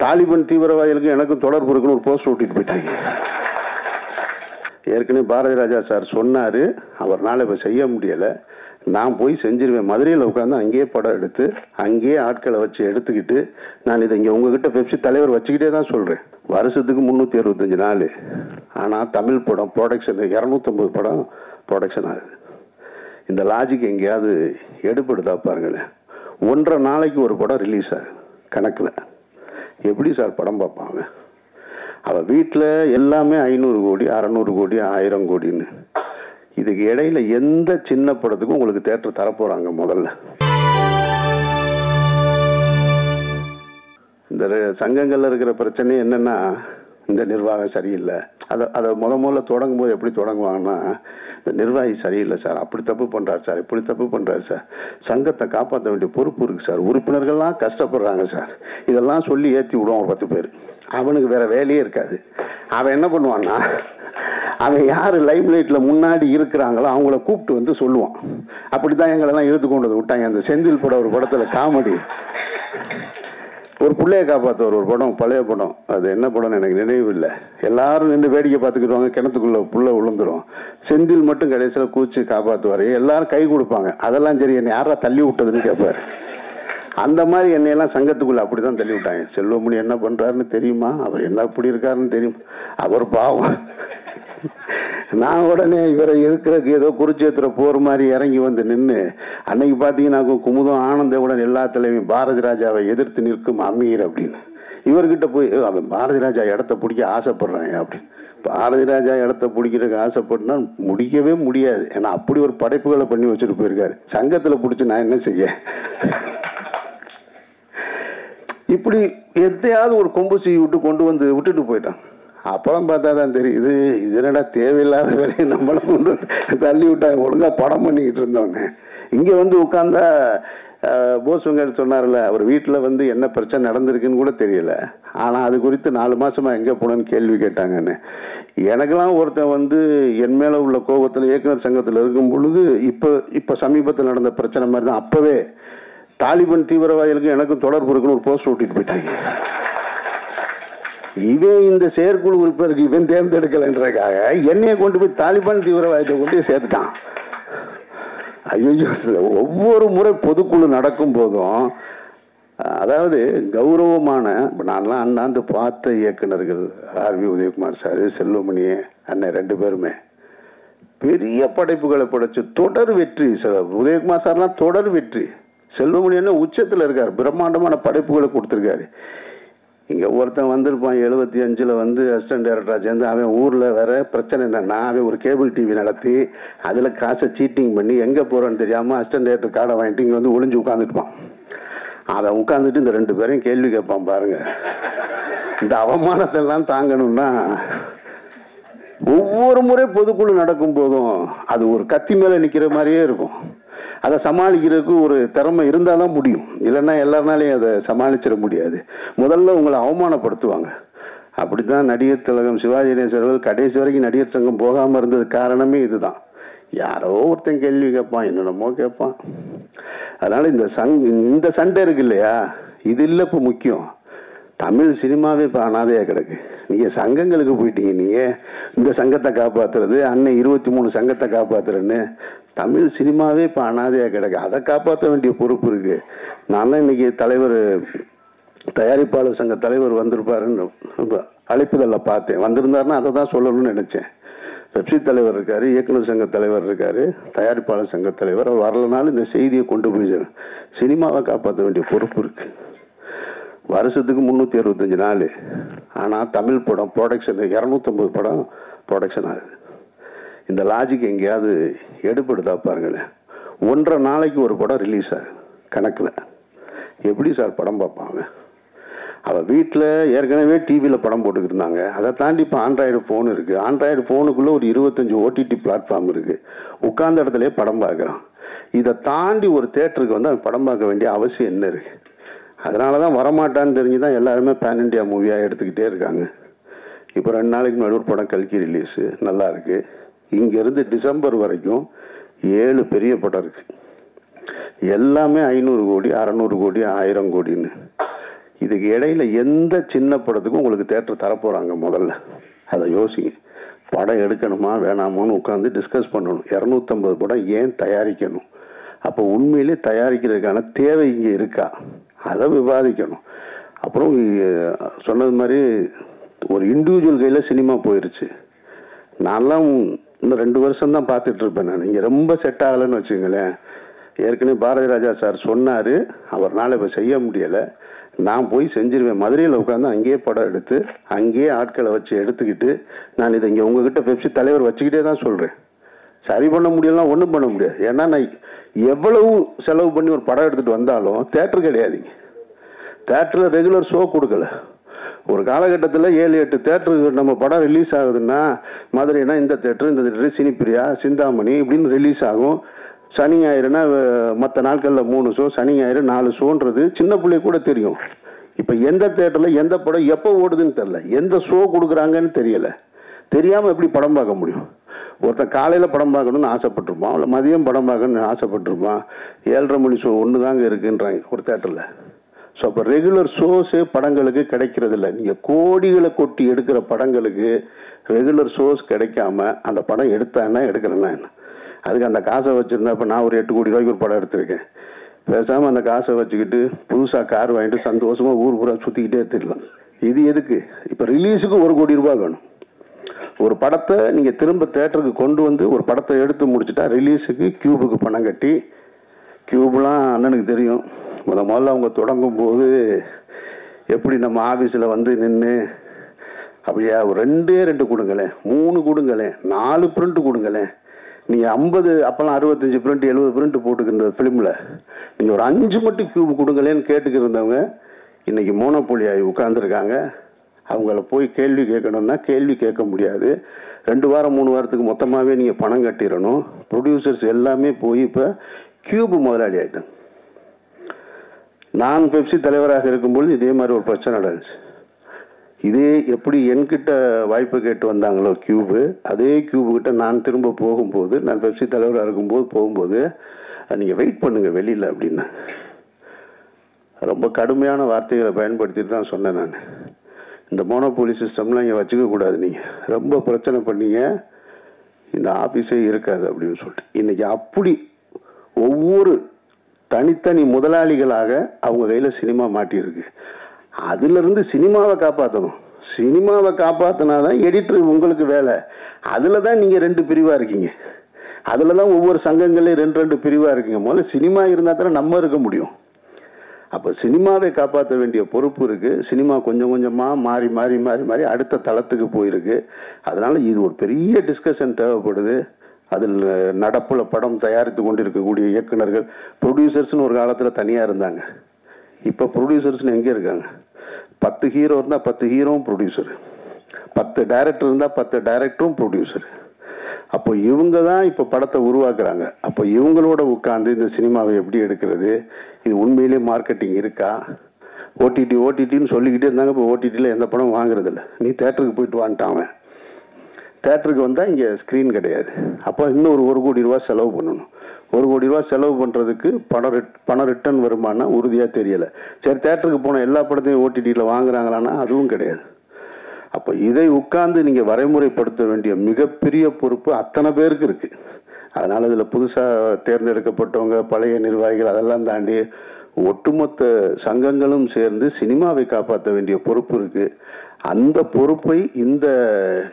தாலிபான் தீவிரவாதிகளுக்கு எனக்கும் தொடர்பு இருக்குன்னு ஒரு போஸ்ட் ஓட்டிட்டு போயிட்டாங்க. ஏற்கனவே பாரதி ராஜா சார் சொன்னார், அவர்னால இப்போ செய்ய முடியலை, நான் போய் செஞ்சிருவேன். மதுரையில் உட்காந்து அங்கேயே படம் எடுத்து அங்கேயே ஆட்களை வச்சு எடுத்துக்கிட்டு நான் இதை இங்கே உங்ககிட்ட பெப்சி தலைவர் வச்சுக்கிட்டே தான் சொல்கிறேன். வருஷத்துக்கு 365 நாள். ஆனால் தமிழ் படம் ப்ரொடக்ஷன் 250 படம் ப்ரொடக்ஷன் ஆகுது. இந்த லாஜிக் எங்கேயாவது எடுப்படுதா பாருங்களேன். 1.5 நாளைக்கு ஒரு படம் ரிலீஸ் ஆகுது கணக்கில். எப்படி சார் படம் பார்ப்பாங்க? அவள் வீட்டில் எல்லாமே 500 கோடி 600 கோடி 1000 கோடின்னு. இதுக்கு இடையில எந்த சின்ன படத்துக்கும் உங்களுக்கு தேட்டர் தரப்போகிறாங்க? முதல்ல இந்த சங்கங்களில் இருக்கிற பிரச்சனை என்னென்னா, இந்த நிர்வாகம் சரியில்லை. அதை முதல்ல தொடங்கும் போது எப்படி தொடங்குவாங்கன்னா, இந்த நிர்வாகி சரியில்லை சார், அப்படி தப்பு பண்ணுறாரு சார், இப்படி தப்பு பண்ணுறாரு சார், சங்கத்தை காப்பாற்ற வேண்டிய பொறுப்பு இருக்குது சார், உறுப்பினர்கள்லாம் கஷ்டப்படுறாங்க சார், இதெல்லாம் சொல்லி ஏற்றி விடுவான் 10 பேர். அவனுக்கு வேற வேலையே இருக்காது. அவன் என்ன பண்ணுவான்னா, அவன் யார் லைம் லைட்டில் முன்னாடி இருக்கிறாங்களோ அவங்கள கூப்பிட்டு வந்து சொல்லுவான். அப்படி தான் எங்களெல்லாம் இழுத்து கொண்டு வந்து விட்டாங்க. அந்த செந்தில் படம் ஒரு படத்தில் காமெடி, ஒரு பிள்ளையை காப்பாற்றுவார் ஒரு படம், பழைய படம், அது என்ன படம்னு எனக்கு நினைவு இல்லை. எல்லாரும் நின்று வேடிக்கை பார்த்துக்கிடுவாங்க, கிணத்துக்குள்ளே புள்ள விழுந்துடும். செந்தில் மட்டும் கடைசியில் கூச்சி காப்பாற்றுவார், எல்லாரும் கை கொடுப்பாங்க. அதெல்லாம் சரி, என்னை யாரா தள்ளி விட்டதுன்னு கேட்பார். அந்த மாதிரி என்னையெல்லாம் சங்கத்துக்குள்ளே அப்படி தான் தள்ளி விட்டாங்க. செல்வமணி என்ன பண்ணுறாருன்னு தெரியுமா, அவர் என்ன அப்படி இருக்காருன்னு தெரியும், அவர் பாவம். நான் உடனே இவரை எதுக்குறதுக்கு ஏதோ குருச்சேத்திர போர் மாதிரி இறங்கி வந்து நின்று, அன்னைக்கு பார்த்தீங்கன்னா குமுதம் ஆனந்தவுடன் எல்லா தலைமையும் பாரதி ராஜாவை எதிர்த்து நிற்கும் அமீர் அப்படின்னு. இவர்கிட்ட போய் அவன் பாரதி ராஜா இடத்த பிடிக்க ஆசைப்படுறாங்க அப்படின்னு. பாரதி ராஜா இடத்த பிடிக்கிறதுக்கு ஆசைப்பட்டுனா முடிக்கவே முடியாது. ஏன்னா அப்படி ஒரு படைப்புகளை பண்ணி வச்சுட்டு போயிருக்காரு. சங்கத்தில் பிடிச்சி நான் என்ன செய்ய? இப்படி எதையாவது ஒரு கொம்பு செய்ய விட்டு கொண்டு வந்து விட்டுட்டு போயிட்டான். அப்புறம் பார்த்தா தான் தெரியுது, இது என்னடா தேவையில்லாத வேலையை நம்மளை கொண்டு வந்து தள்ளி விட்டாங்க. ஒழுங்காக படம் பண்ணிக்கிட்டு இருந்தோன்னே இங்கே வந்து உட்காந்தா போஸ் வெங்கட் சொன்னார்ல, அவர் வீட்டில் வந்து என்ன பிரச்சனை நடந்திருக்குன்னு கூட தெரியல. ஆனால் அது குறித்து 4 மாதமாக எங்கே போனேன்னு கேள்வி கேட்டாங்கன்னு. எனக்கெல்லாம் ஒருத்தன் வந்து என் மேலே உள்ள கோபத்தில் இயக்குனர் சங்கத்தில் இருக்கும் பொழுது இப்போ சமீபத்தில் நடந்த பிரச்சனை மாதிரி தான் அப்போவே தாலிபான் தீவிரவாதிகளுக்கு எனக்கும் தொடர்பு இருக்குன்னு ஒரு போஸ்ட் ஓட்டிட்டு போயிட்டாங்க. இவன் இந்த செயற்குழு உறுப்பினருக்கு இவன் தேர்ந்தெடுக்கலைன்றதுக்காக என்னையை கொண்டு போய் தாலிபான் தீவிரவாதத்தை கொண்டு போய் சேர்த்துட்டான். ஐயோ, ஒவ்வொரு முறை பொதுக்குழு நடக்கும் போதும், அதாவது கௌரவமான, நான்லாம் அண்ணாந்து பார்த்த இயக்குநர்கள் ஆர்வி உதயகுமார் சார், செல்வமணி அண்ணன் 2 பேருமே பெரிய படைப்புகளை படைச்சு தொடர் வெற்றி. உதயகுமார் சார்லாம் தொடர் வெற்றி. செல்வமணி என்ன உச்சத்தில் இருக்கார், பிரம்மாண்டமான படைப்புகளை கொடுத்துருக்காரு. இங்கே ஒருத்தன் வந்திருப்பான் 75 வந்து அசிஸ்டன்ட் டைரக்டராக சேர்ந்து, அவன் ஊரில் வேற பிரச்சனை என்னன்னா, அவன் ஒரு கேபிள் டிவி நடத்தி அதில் காசை சீட்டிங் பண்ணி எங்கே போகிறோன்னு தெரியாமல் அசிஸ்டன்ட் டைரக்டர் கார்டை வாங்கிட்டு இங்கே வந்து ஒளிஞ்சு உட்காந்துட்டுப்பான். அவன் உட்காந்துட்டு இந்த 2 பேரையும் கேள்வி கேட்பான் பாருங்க. இந்த அவமானத்தெல்லாம் தாங்கணும்னா ஒவ்வொரு முறை பொதுக்குழு நடக்கும் போதும் அது ஒரு கத்தி மேலே நிற்கிற மாதிரியே இருக்கும். அதை சமாளிக்கிறதுக்கு ஒரு திறமை இருந்தால் தான் முடியும், இல்லைன்னா எல்லாருனாலையும் அதை சமாளிச்சிட முடியாது. முதல்ல உங்களை அவமானப்படுத்துவாங்க. அப்படி தான் நடிகர் திலகம் சிவாஜி கணேசன் அவர்கள் கடைசி வரைக்கும் நடிகர் சங்கம் போகாமல் இருந்தது காரணமே இதுதான். யாரோ ஒருத்தன் கேள்வி கேட்பான், என்னென்னமோ கேட்பான். அதனால் இந்த சண்டை இருக்கு இல்லையா, இது இல்லை இப்போ முக்கியம். தமிழ் சினிமாவே இப்போ அனாதையாக கிடக்கு. நீங்கள் சங்கங்களுக்கு போயிட்டீங்க, நீங்கள் இந்த சங்கத்தை காப்பாற்றுறது, அன்னை 23 சங்கத்தை காப்பாற்றுறேன்னு. தமிழ் சினிமாவே இப்போ அனாதையாக கிடக்கு. அதை காப்பாற்ற வேண்டிய பொறுப்பு இருக்குது. நான் இன்னைக்கு தலைவர், தயாரிப்பாளர் சங்க தலைவர் வந்திருப்பாருன்னு அழைப்புதலில் பார்த்தேன். வந்திருந்தாருன்னா அதை தான் சொல்லணும்னு நினச்சேன். பெப்சி தலைவர் இருக்கார், இயக்குனர் சங்க தலைவர் இருக்கார், தயாரிப்பாளர் சங்க தலைவர். அவர் வரலனாலும் இந்த செய்தியை கொண்டு போய் சினிமாவை காப்பாற்ற வேண்டிய பொறுப்பு இருக்குது. வருஷத்துக்கு 365 நாள். ஆனால் தமிழ் படம் ப்ரொடக்ஷன் 250 படம் ப்ரொடக்ஷன் ஆகுது. இந்த லாஜிக் எங்கேயாவது எடுப்படுதா பாருங்களேன். 1.5 நாளைக்கு ஒரு படம் ரிலீஸ் ஆகுது கணக்கில். எப்படி சார் படம் பார்ப்பாங்க? அவள் வீட்டில் ஏற்கனவே டிவியில் படம் போட்டுக்கிட்டு இருந்தாங்க. அதை தாண்டி இப்போ ஆண்ட்ராய்டு ஃபோன் இருக்குது. ஆண்ட்ராய்டு ஃபோனுக்குள்ளே ஒரு 25 OTT பிளாட்ஃபார்ம் இருக்குது. உட்கார்ந்த இடத்துலேயே படம் பார்க்குறான். இதை தாண்டி ஒரு தேட்டருக்கு வந்து அவன் படம் பார்க்க வேண்டிய அவசியம் என்ன இருக்குது? அதனால தான் வரமாட்டான்னு தெரிஞ்சு தான் எல்லாருமே பேன் இண்டியா மூவியாக எடுத்துக்கிட்டே இருக்காங்க. இப்போ 2 நாளைக்கு முன்னாடி ஒரு படம் கல்கி ரிலீஸு நல்லா இருக்குது. இங்கேருந்து டிசம்பர் வரைக்கும் 7 பெரிய படம் இருக்குது. எல்லாமே 500 கோடி 600 கோடி 1000 கோடின்னு. இதுக்கு இடையில எந்த சின்ன படத்துக்கும் உங்களுக்கு தேட்டர் தரப்போகிறாங்க முதல்ல அதை யோசிங்க. படம் எடுக்கணுமா வேணாமான்னு உட்காந்து டிஸ்கஸ் பண்ணணும். 250 படம் ஏன் தயாரிக்கணும், அப்போ உண்மையிலே தயாரிக்கிறதுக்கான தேவை இங்கே இருக்கா, அதை விவாதிக்கணும். அப்புறம் சொன்னது மாதிரி ஒரு இண்டிவிஜுவல் கையில் சினிமா போயிடுச்சு. நான்லாம் இன்னும் 2 வருஷம்தான் பார்த்துட்டு இருப்பேன். நான் இங்கே ரொம்ப செட் ஆகலைன்னு வச்சுங்களேன். ஏற்கனவே பாரதி ராஜா சார் சொன்னார், அவர்னால இப்போ செய்ய முடியலை, நான் போய் செஞ்சிருவேன். மதுரையில் உட்காந்து அங்கேயே படம் எடுத்து அங்கேயே ஆட்களை வச்சு எடுத்துக்கிட்டு நான் இதை இங்கே உங்ககிட்ட பெப்சி தலைவர் வச்சுக்கிட்டே தான் சொல்கிறேன். சரி பண்ண முடியலாம், ஒன்றும் பண்ண முடியாது. ஏன்னா நான் எவ்வளவு செலவு பண்ணி ஒரு படம் எடுத்துகிட்டு வந்தாலும் தேட்டர் கிடையாதுங்க. தேட்டரில் ரெகுலர் ஷோ கொடுக்கல. ஒரு காலகட்டத்தில் 7-8 தேட்டருக்கு நம்ம படம் ரிலீஸ் ஆகுதுன்னா மதுரைனா இந்த தேட்டரு சினிப்பிரியா சிந்தாமணி இப்படின்னு ரிலீஸ் ஆகும். சனி ஞாயிறுனா மற்ற நாட்களில் 3 ஷோ, சனி ஞாயிறு 4 ஷோன்றது சின்ன பிள்ளை கூட தெரியும். இப்போ எந்த தேட்டரில் எந்த படம் எப்போ ஓடுதுன்னு தெரில, எந்த ஷோ கொடுக்குறாங்கன்னு தெரியலை. தெரியாமல் எப்படி படம் பார்க்க முடியும்? ஒருத்தன் காலையில் படம் பார்க்கணுன்னு ஆசைப்பட்டிருப்பான், இல்லை மதியம் படம் பார்க்கணுன்னு ஆசைப்பட்டிருப்பான். 7:30 மணி ஷோ ஒன்று தாங்க இருக்குன்றாங்க ஒரு தேட்டரில். ஸோ அப்போ ரெகுலர் ஷோஸே படங்களுக்கு கிடைக்கிறது இல்லை. நீங்கள் கோடிகளை கொட்டி எடுக்கிற படங்களுக்கு ரெகுலர் ஷோஸ் கிடைக்காம அந்த படம் எடுத்தான்னா எடுக்கிறேன்னா என்ன? அதுக்கு அந்த காசை வச்சுருந்தா இப்போ நான் ஒரு 8 கோடி ரூபாய்க்கு ஒரு படம் எடுத்திருக்கேன். பேசாமல் அந்த காசை வச்சுக்கிட்டு புதுசாக கார் வாங்கிட்டு சந்தோஷமாக ஊர் பூரா சுற்றிக்கிட்டே தெரியலாம். இது எதுக்கு? இப்போ ரிலீஸுக்கு 1 கோடி ரூபாய் வேணும். ஒரு படத்தை நீங்கள் திரும்ப தேட்டருக்கு கொண்டு வந்து ஒரு படத்தை எடுத்து முடிச்சுட்டா ரிலீஸுக்கு கியூபுக்கு பணம் கட்டி, கியூப்லாம் அண்ணனுக்கு தெரியும். முதல்ல அவங்க தொடங்கும் போது எப்படி நம்ம ஆஃபீஸில் வந்து நின்று அப்படியா ஒரு 2 கொடுங்களேன், 3 கொடுங்களேன், 4 பிரிண்ட் கொடுங்களேன். நீங்கள் 50 அப்போல்லாம் 65 பிரிண்ட் 70 பிரிண்ட் போட்டுக்கிற ஃபிலிமில் நீங்கள் ஒரு 5 மட்டும் கியூப் கொடுங்களேன்னு கேட்டுக்கிட்டு இருந்தவங்க இன்றைக்கி மோனோபோலி ஆகி உட்காந்துருக்காங்க. அவங்கள போய் கேள்வி கேட்கணுன்னா கேள்வி கேட்க முடியாது. 2 வாரம் 3 வாரத்துக்கு மொத்தமாகவே நீங்கள் பணம் கட்டிடணும். ப்ரொடியூசர்ஸ் எல்லாமே போய் இப்போ கியூப் முதலாளி ஆகிட்டாங்க. நான் பெப்சி தலைவராக இருக்கும்பொழுது இதே மாதிரி ஒரு பிரச்சனை நடந்துச்சு. இதே எப்படி என்கிட்ட வாய்ப்பு கேட்டு வந்தாங்களோ கியூபு, அதே கியூபுக்கிட்ட நான் திரும்ப போகும்போது, நான் பெப்சி தலைவராக இருக்கும்போது போகும்போது நீங்கள் வெயிட் பண்ணுங்கள் வெளியில் அப்படின்னு ரொம்ப கடுமையான வார்த்தைகளை பயன்படுத்திட்டு தான் சொன்னேன். நான் இந்த மோனோபோலி சிஸ்டம்லாம் இங்கே வச்சுக்கக்கூடாது, நீங்கள் ரொம்ப பிரச்சனை பண்ணீங்க, இந்த ஆஃபீஸே இருக்காது அப்படின்னு சொல்லிட்டு இன்றைக்கி அப்படி ஒவ்வொரு தனித்தனி முதலாளிகளாக அவங்க கையில் சினிமா மாட்டியிருக்கு. அதிலிருந்து சினிமாவை காப்பாற்றணும். சினிமாவை காப்பாற்றினா தான் எடிட்டர் உங்களுக்கு வேலை. அதில் தான் நீங்கள் 2 பிரிவாக இருக்கீங்க. அதில் தான் ஒவ்வொரு சங்கங்களே 2 பிரிவாக இருக்கீங்க. முதல்ல சினிமா இருந்தால் தானே நம்ம இருக்க முடியும். அப்போ சினிமாவை காப்பாற்ற வேண்டிய பொறுப்பு இருக்குது. சினிமா கொஞ்சம் கொஞ்சமாக மாறி மாறி மாறி மாறி அடுத்த தளத்துக்கு போயிருக்கு. அதனால் இது ஒரு பெரிய டிஸ்கஷன் தேவைப்படுது. அதில் நடப்பில் படம் தயாரித்து கொண்டு இருக்கக்கூடிய இயக்குநர்கள், ப்ரொடியூசர்ஸ்னு ஒரு காலத்தில் தனியாக இருந்தாங்க. இப்போ ப்ரொடியூசர்ஸ்னு எங்கே இருக்காங்க? 10 ஹீரோ இருந்தால் 10 ஹீரோவும் ப்ரொடியூசர், 10 டைரக்டர் இருந்தால் 10 டைரக்டரும் ப்ரொடியூசர். அப்போ இவங்க தான் இப்போ படத்தை உருவாக்குறாங்க. அப்போ இவங்களோட உட்காந்து இந்த சினிமாவை எப்படி எடுக்கிறது, இது உண்மையிலே மார்க்கெட்டிங் இருக்கா? ஓடிடின்னு சொல்லிக்கிட்டே இருந்தாங்க. இப்போ ஓடிடியில் எந்த படம் வாங்குறதில்ல. நீ தேட்டருக்கு போயிட்டு வான்ட்டான். தேட்டருக்கு வந்தால் இங்கே ஸ்க்ரீன் கிடையாது. அப்போ இன்னும் ஒரு 1 கோடி ரூபா செலவு பண்ணணும். 1 கோடி ரூபா செலவு பண்ணுறதுக்கு பணம் ரிட்டர்ன் வருமானா உறுதியாக தெரியலை. சரி, தேட்டருக்கு போன எல்லா படத்தையும் ஓடிடியில் வாங்குறாங்களான்னா அதுவும் கிடையாது. அப்போ இதை உட்கார்ந்து நீங்கள் வரைமுறைப்படுத்த வேண்டிய மிகப்பெரிய பொறுப்பு அத்தனை பேருக்கு இருக்குது. அதனால் இதில் புதுசாக தேர்ந்தெடுக்கப்பட்டவங்க, பழைய நிர்வாகிகள் அதெல்லாம் தாண்டி ஒட்டுமொத்த சங்கங்களும் சேர்ந்து சினிமாவை காப்பாற்ற வேண்டிய பொறுப்பு இருக்குது. அந்த பொறுப்பை இந்த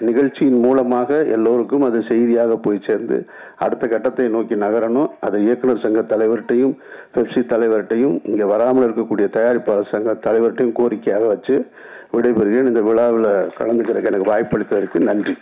நிகழ்ச்சியின் மூலமாக எல்லோருக்கும் அது செய்தியாக போய் சேர்ந்து அடுத்த கட்டத்தை நோக்கி நகரணும். அதை இயக்குனர் சங்க தலைவர்கிட்டையும் பெப்சி தலைவர்கிட்டையும் இங்கே வராமல் இருக்கக்கூடிய தயாரிப்பாளர் சங்க தலைவர்கிட்டையும் கோரிக்கையாக வச்சு விடைபெறுகிறேன். இந்த விழாவில் கலந்துக்கிறதுக்கு எனக்கு வாய்ப்பளித்ததற்கு நன்றி.